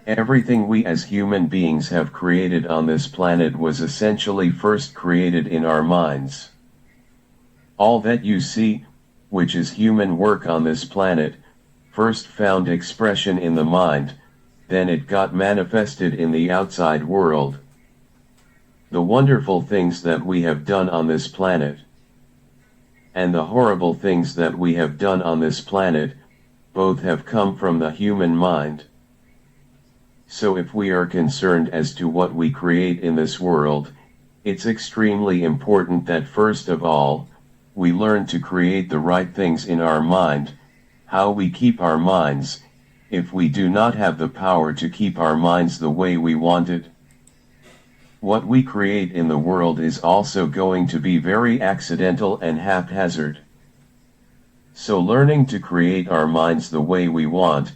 Everything we as human beings have created on this planet was essentially first created in our minds. All that you see, which is human work on this planet, first found expression in the mind, then it got manifested in the outside world. The wonderful things that we have done on this planet, and the horrible things that we have done on this planet, both have come from the human mind. So if we are concerned as to what we create in this world, it's extremely important that first of all, we learn to create the right things in our mind. How we keep our minds, if we do not have the power to keep our minds the way we want it. What we create in the world is also going to be very accidental and haphazard. So learning to create our minds the way we want,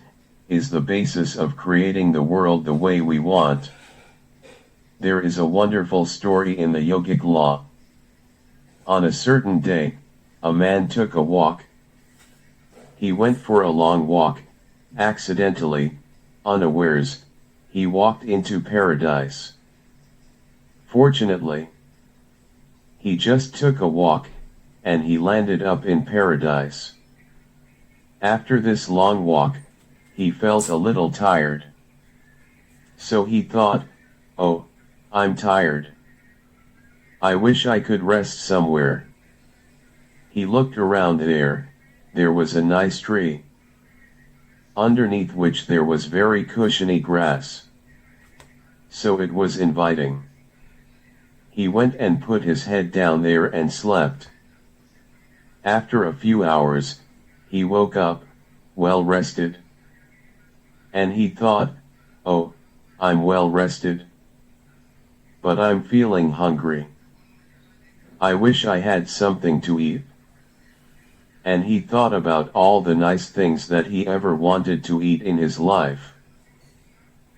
is the basis of creating the world the way we want. There is a wonderful story in the yogic law. On a certain day, a man took a walk. He went for a long walk. Accidentally, unawares, he walked into paradise. Fortunately, he just took a walk, and he landed up in paradise. After this long walk, he felt a little tired. So he thought, "Oh, I'm tired. I wish I could rest somewhere." He looked around there was a nice tree, underneath which there was very cushiony grass. So it was inviting. He went and put his head down there and slept. After a few hours, he woke up, well rested. And he thought, "Oh, I'm well rested. But I'm feeling hungry. I wish I had something to eat." And he thought about all the nice things that he ever wanted to eat in his life.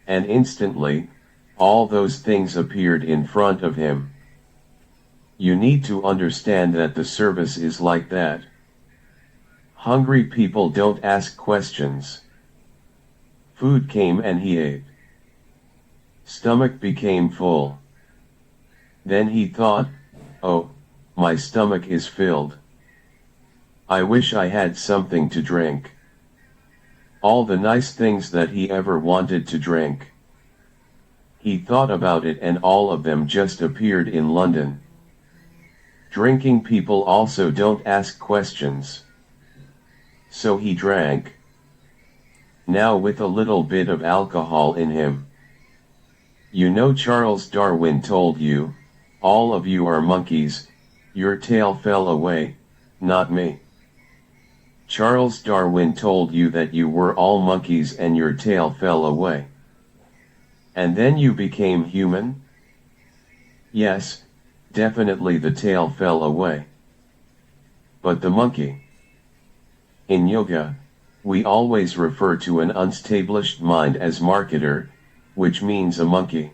And instantly, all those things appeared in front of him. You need to understand that the service is like that. Hungry people don't ask questions. Food came and he ate. Stomach became full. Then he thought, "Oh, my stomach is filled. I wish I had something to drink." All the nice things that he ever wanted to drink. He thought about it and all of them just appeared in London. Drinking people also don't ask questions. So he drank. Now with a little bit of alcohol in him. You know Charles Darwin told you, "All of you are monkeys, your tail fell away, not me." Charles Darwin told you that you were all monkeys and your tail fell away. And then you became human? Yes, definitely the tail fell away. But the monkey? In yoga, we always refer to an unestablished mind as marketer, which means a monkey.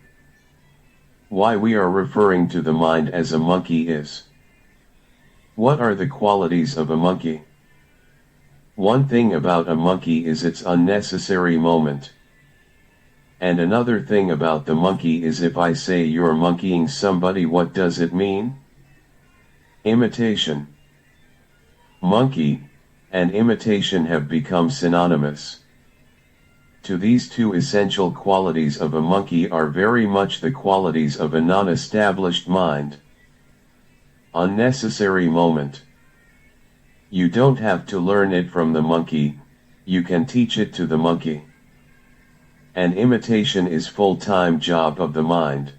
Why we are referring to the mind as a monkey is. What are the qualities of a monkey? One thing about a monkey is its unnecessary moment. And another thing about the monkey is if I say you're monkeying somebody, what does it mean? Imitation. Monkey and imitation have become synonymous. To these two essential qualities of a monkey are very much the qualities of a non-established mind. Unnecessary moment. You don't have to learn it from the monkey, you can teach it to the monkey. And imitation is full-time job of the mind.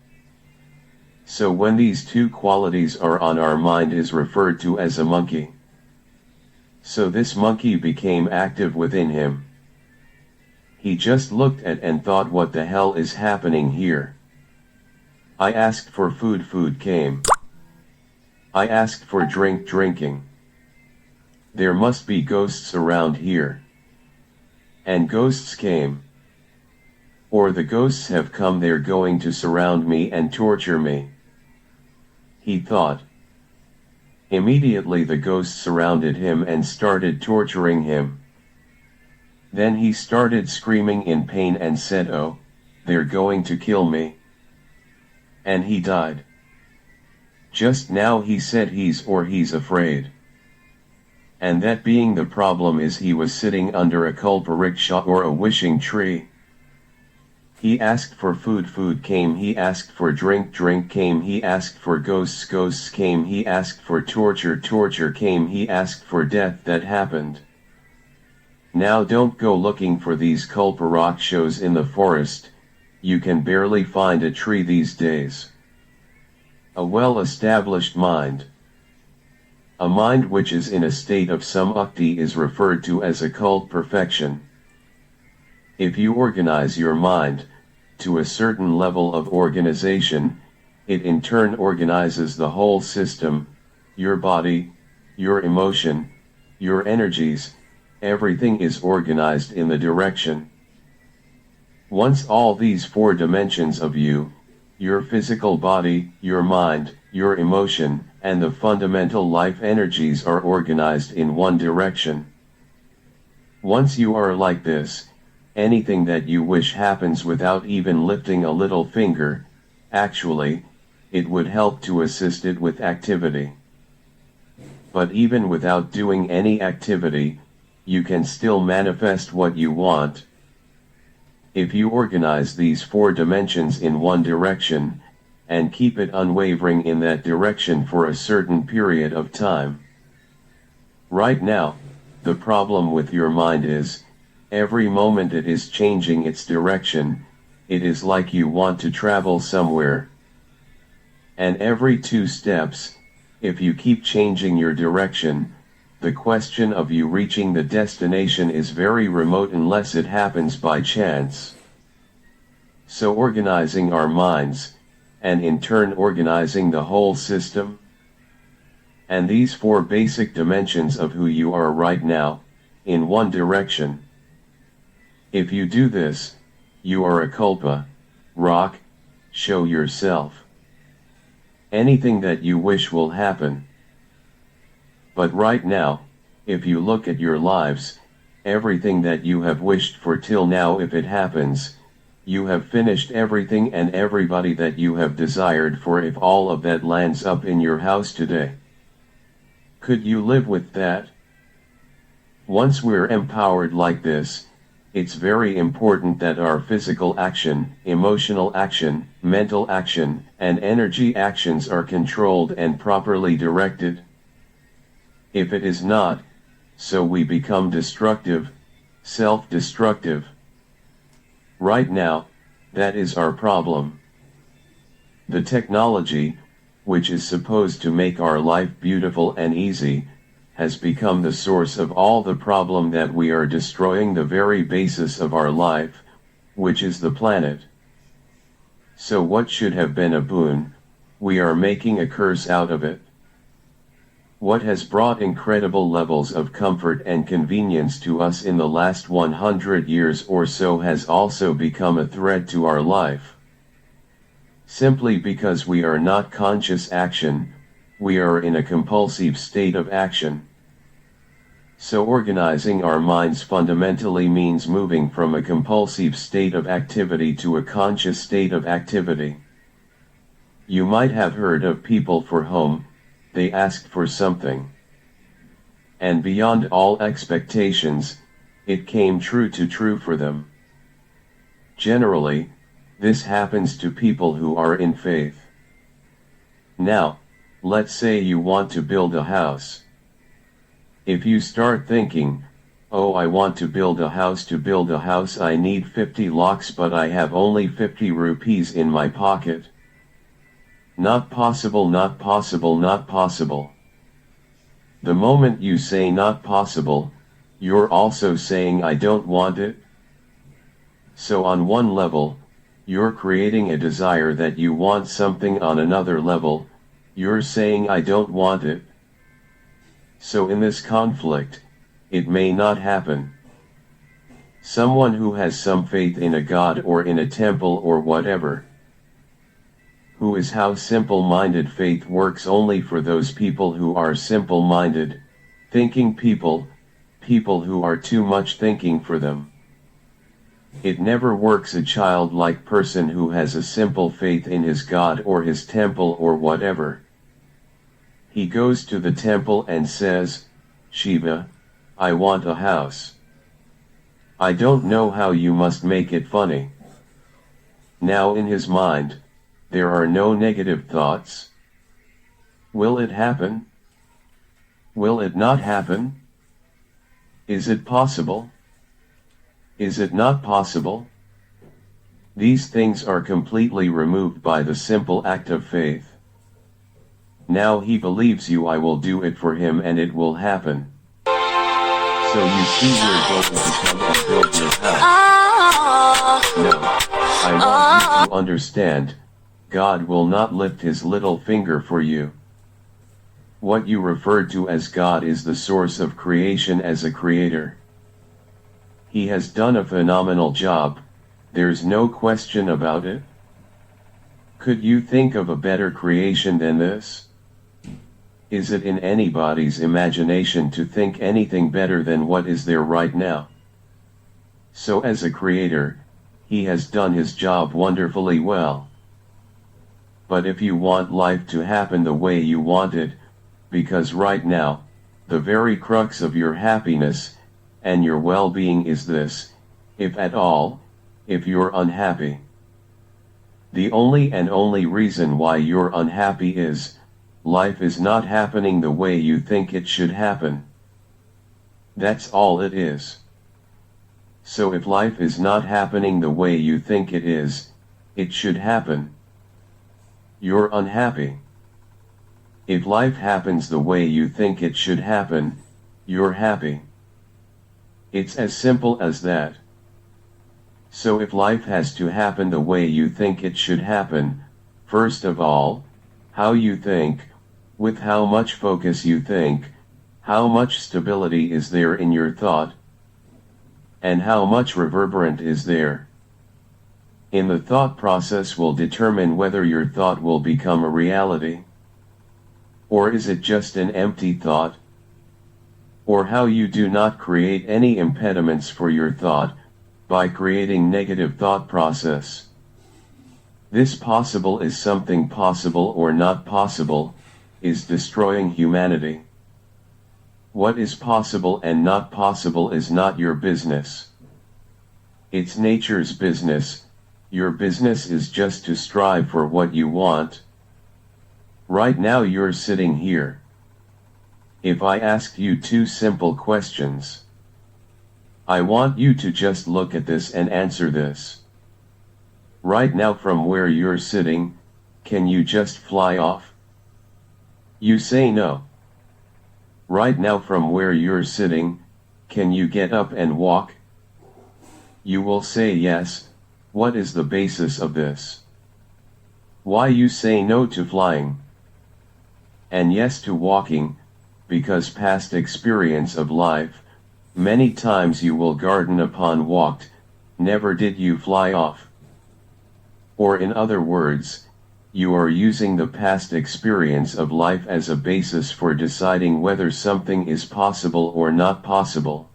So when these two qualities are on our mind is referred to as a monkey. So this monkey became active within him. He just looked at and thought, what the hell is happening here? I asked for food, food came. I asked for drink, drinking. There must be ghosts around here. And ghosts came. Or the ghosts have come, they're going to surround me and torture me. He thought. Immediately the ghosts surrounded him and started torturing him. Then he started screaming in pain and said, "Oh, they're going to kill me. And he died. Just now he said he's afraid. And that being the problem is he was sitting under a kalpariksha or a wishing tree. He asked for food, food came, he asked for drink, drink came, he asked for ghosts, ghosts came, he asked for torture, torture came, he asked for death, that happened. Now don't go looking for these kalparakshas in the forest, you can barely find a tree these days. A well-established mind. A mind which is in a state of samukti is referred to as occult perfection. If you organize your mind to a certain level of organization, it in turn organizes the whole system, your body, your emotion, your energies, everything is organized in the direction. Once all these four dimensions of you, your physical body, your mind, your emotion, and the fundamental life energies are organized in one direction. Once you are like this, anything that you wish happens without even lifting a little finger. Actually, it would help to assist it with activity. But even without doing any activity, you can still manifest what you want. If you organize these four dimensions in one direction, and keep it unwavering in that direction for a certain period of time. Right now, the problem with your mind is, every moment it is changing its direction, it is like you want to travel somewhere. And every 2 steps, if you keep changing your direction, the question of you reaching the destination is very remote unless it happens by chance. So organizing our minds, and in turn organizing the whole system, and these 4 basic dimensions of who you are right now, in one direction. If you do this, you are a kalpa, rock, show yourself. Anything that you wish will happen. But right now, if you look at your lives, everything that you have wished for till now, if it happens, you have finished everything and everybody that you have desired for, if all of that lands up in your house today. Could you live with that? Once we're empowered like this, it's very important that our physical action, emotional action, mental action, and energy actions are controlled and properly directed. If it is not, so we become destructive, self-destructive. Right now, that is our problem. The technology, which is supposed to make our life beautiful and easy, has become the source of all the problem that we are destroying the very basis of our life, which is the planet. So what should have been a boon, we are making a curse out of it. What has brought incredible levels of comfort and convenience to us in the last 100 years or so has also become a threat to our life. Simply because we are not conscious action, we are in a compulsive state of action. So organizing our minds fundamentally means moving from a compulsive state of activity to a conscious state of activity. You might have heard of people for whom they asked for something, and beyond all expectations, it came true for them. Generally, this happens to people who are in faith. Now, let's say you want to build a house. If you start thinking, oh, I want to build a house, I need 50 lakhs but I have only 50 rupees in my pocket. Not possible, not possible, not possible. The moment you say not possible, you're also saying I don't want it. So on one level, you're creating a desire that you want something, on another level, you're saying I don't want it. So in this conflict, it may not happen. Someone who has some faith in a god or in a temple or whatever, who is how simple-minded faith works only for those people who are simple-minded, thinking people who are too much thinking for them. It never works. A childlike person who has a simple faith in his God or his temple or whatever. He goes to the temple and says, Shiva, I want a house. I don't know how you must make it funny. Now in his mind, there are no negative thoughts. Will it happen? Will it not happen? Is it possible? Is it not possible? These things are completely removed by the simple act of faith. Now he believes you. I will do it for him and it will happen. So you see you're going to come and build your house. No, I want you to understand, God will not lift his little finger for you. What you refer to as God is the source of creation as a creator. He has done a phenomenal job, there's no question about it. Could you think of a better creation than this? Is it in anybody's imagination to think anything better than what is there right now? So as a creator, he has done his job wonderfully well. But if you want life to happen the way you want it, because right now, the very crux of your happiness, and your well-being is this, if at all, if you're unhappy. The only and only reason why you're unhappy is, life is not happening the way you think it should happen. That's all it is. So if life is not happening the way you think it should happen, you're unhappy. If life happens the way you think it should happen, you're happy. It's as simple as that. So if life has to happen the way you think it should happen, first of all, how you think, with how much focus you think, how much stability is there in your thought, and how much reverberant is there in the thought process will determine whether your thought will become a reality. Or is it just an empty thought? Or how you do not create any impediments for your thought, by creating negative thought process. This possible is something possible or not possible, is destroying humanity. What is possible and not possible is not your business. It's nature's business, your business is just to strive for what you want. Right now you're sitting here. If I asked you two simple questions, I want you to just look at this and answer this. Right now from where you're sitting, can you just fly off? You say no. Right now from where you're sitting, can you get up and walk? You will say yes. What is the basis of this? Why you say no to flying? And yes to walking, because past experience of life, many times you will garden upon walked, never did you fly off. Or in other words, you are using the past experience of life as a basis for deciding whether something is possible or not possible.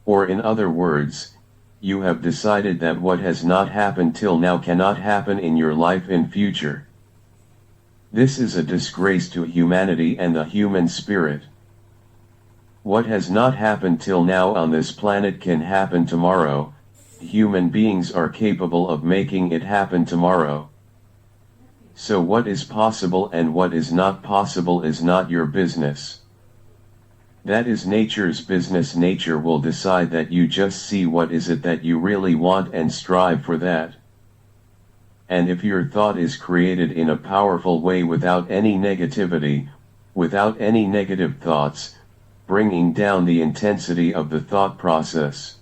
Or in other words, you have decided that what has not happened till now cannot happen in your life in future. This is a disgrace to humanity and the human spirit. What has not happened till now on this planet can happen tomorrow. Human beings are capable of making it happen tomorrow. So what is possible and what is not possible is not your business. That is nature's business. Nature will decide that. You just see what is it that you really want and strive for that. And if your thought is created in a powerful way without any negativity, without any negative thoughts, bringing down the intensity of the thought process.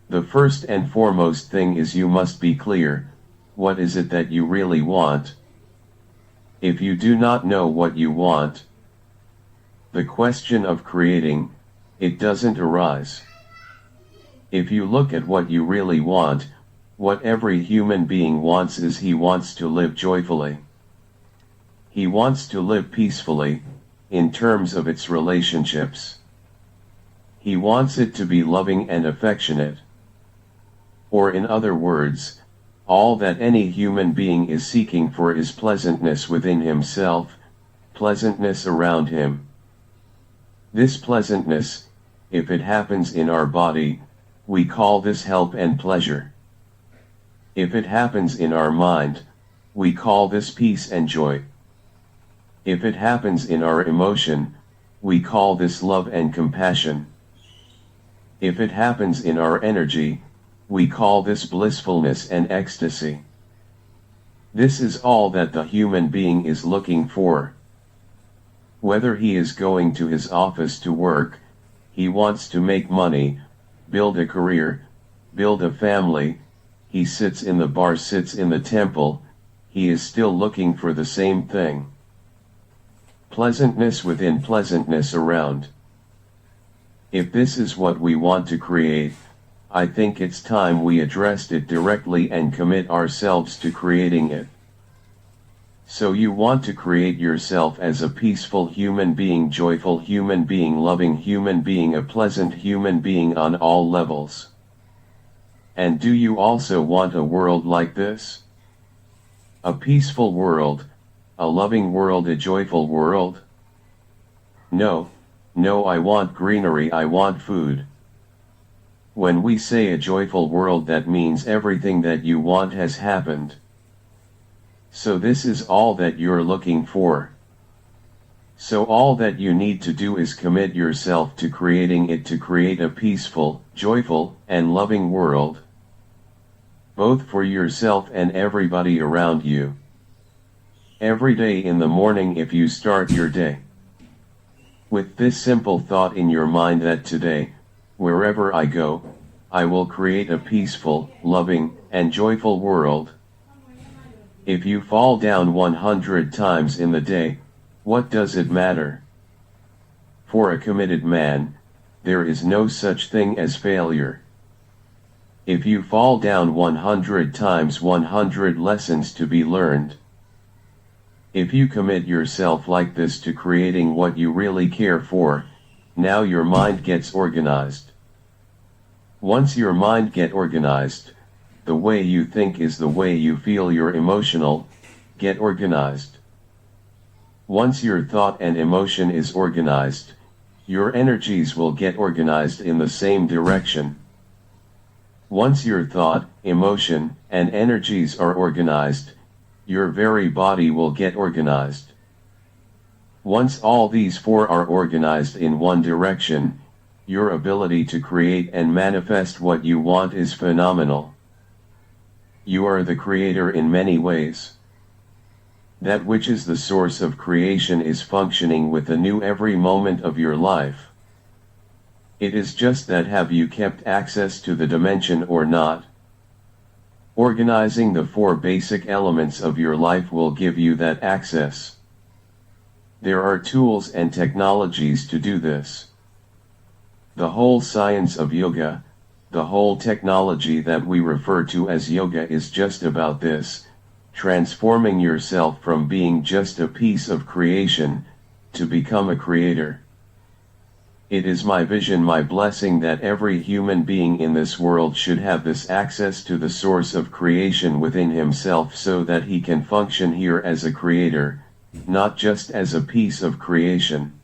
The first and foremost thing is you must be clear, what is it that you really want? If you do not know what you want, the question of creating, it doesn't arise. If you look at what you really want, what every human being wants is he wants to live joyfully. He wants to live peacefully, in terms of its relationships. He wants it to be loving and affectionate. Or in other words, all that any human being is seeking for is pleasantness within himself, pleasantness around him. This pleasantness, if it happens in our body, we call this help and pleasure. If it happens in our mind, we call this peace and joy. If it happens in our emotion, we call this love and compassion. If it happens in our energy, we call this blissfulness and ecstasy. This is all that the human being is looking for. Whether he is going to his office to work, he wants to make money, build a career, build a family, he sits in the bar, sits in the temple, he is still looking for the same thing. Pleasantness within, pleasantness around. If this is what we want to create, I think it's time we addressed it directly and commit ourselves to creating it. So you want to create yourself as a peaceful human being, joyful human being, loving human being, a pleasant human being on all levels. And do you also want a world like this? A peaceful world, a loving world, a joyful world? No, I want greenery, I want food. When we say a joyful world, that means everything that you want has happened. So this is all that you're looking for. So all that you need to do is commit yourself to creating it, to create a peaceful, joyful, and loving world. Both for yourself and everybody around you. Every day in the morning, if you start your day with this simple thought in your mind that today, wherever I go, I will create a peaceful, loving, and joyful world. If you fall down 100 times in the day, what does it matter? For a committed man, there is no such thing as failure. If you fall down 100 times, 100 lessons to be learned. If you commit yourself like this to creating what you really care for, now your mind gets organized. Once your mind get organized, the way you think is the way you feel, your emotional, get organized. Once your thought and emotion is organized, your energies will get organized in the same direction. Once your thought, emotion, and energies are organized, your very body will get organized. Once all these four are organized in one direction, your ability to create and manifest what you want is phenomenal. You are the creator in many ways. That which is the source of creation is functioning with anew every moment of your life. It is just that, have you kept access to the dimension or not? Organizing the four basic elements of your life will give you that access. There are tools and technologies to do this. The whole science of yoga, the whole technology that we refer to as yoga, is just about this, transforming yourself from being just a piece of creation, to become a creator. It is my vision, my blessing, that every human being in this world should have this access to the source of creation within himself, so that he can function here as a creator, not just as a piece of creation.